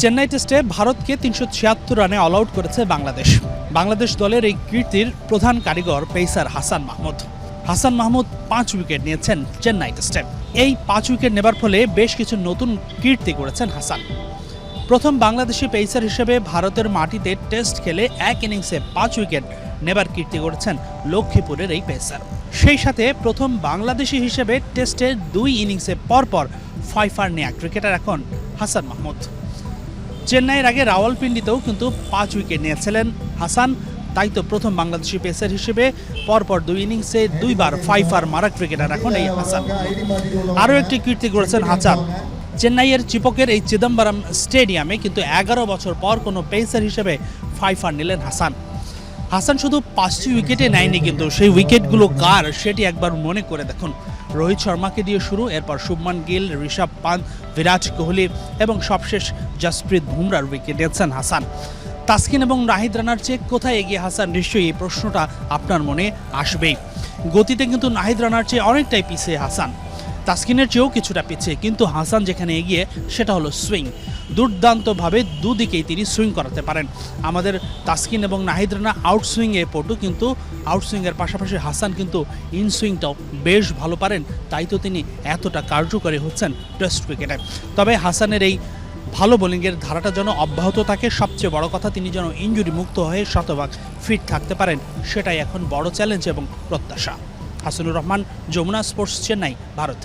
চেন্নাই টেস্টে ভারতকে ৩৭৬ রানে অল আউট করেছে বাংলাদেশ দলের এই কীর্তির প্রধান কারিগর পেসার হাসান মাহমুদ ৫ উইকেট নিয়েছেন চেন্নাই টেস্টে। এই ৫ উইকেট নেবার ফলে বেশ কিছু নতুন কীর্তি করেছেন হাসান। প্রথম বাংলাদেশি পেসার হিসেবে ভারতের মাটিতে টেস্ট খেলে এক ইনিংসে ৫ উইকেট নেবার কীর্তি করেছেন লক্ষ্মীপুরের এই পেসার। সেই সাথে প্রথম বাংলাদেশি হিসেবে টেস্টে ২ ইনিংসে পরপর 5 নেয়া ক্রিকেটার এখন হাসান মাহমুদ। চেন্নাইয়ের আগে রাওয়ালপিন্ডিতেও কিন্তু ৫ উইকেট নিয়েছিলেন হাসান। তাই তো প্রথম বাংলাদেশি পেসার হিসেবে পরপর ২ ইনিংসে ২ বার 5 মারা ক্রিকেটার এখন এই হাসান। আরও একটি কীর্তি করেছেন হাসান। চেন্নাইয়ের চিপকের এই চিদম্বরম স্টেডিয়ামে কিন্তু ১১ বছর পর কোনো পেসার হিসেবে 5 নিলেন হাসান শুধু ৫টি উইকেটে নেয়নি, কিন্তু সেই উইকেটগুলো কার সেটি একবার মনে করে দেখুন। রোহিত শর্মাকে দিয়ে শুরু, এরপর শুভমান গিল, ঋষভ পান্ত, বিরাট কোহলি এবং সবশেষ জসপ্রীত বুমরার উইকেট নিয়েছেন হাসান। তাসকিন এবং নাহিদ রানার চেয়ে কোথায় এগিয়ে হাসান, নিশ্চয়ই এই প্রশ্নটা আপনার মনে আসবেই। গতিতে কিন্তু নাহিদ রানার চেয়ে অনেকটাই পিছিয়ে হাসান, তাসকিনের চেয়েও কিছুটা পিছিয়ে, কিন্তু হাসান যেখানে এগিয়ে সেটা হলো সুইং। দুর্দান্তভাবে দুদিকেই তিনি সুইং করাতে পারেন। আমাদের তাসকিন এবং নাহিদ রানা আউট সুইংয়ে পটু, কিন্তু আউট সুইংয়ের পাশাপাশি হাসান কিন্তু ইন সুইংটাও বেশ ভালো পারেন। তাই তো তিনি এতটা কার্যকরী হচ্ছেন টেস্ট ক্রিকেটে। তবে হাসানের এই ভালো বোলিংয়ের ধারাটা যেন অব্যাহত থাকে, সবচেয়ে বড় কথা তিনি যেন ইনজুরি মুক্ত হয়ে শতভাগ ফিট থাকতে পারেন, সেটাই এখন বড় চ্যালেঞ্জ এবং প্রত্যাশা। হাসানুর রহমান, যমুনা স্পোর্টস, চেন্নাই, ভারত।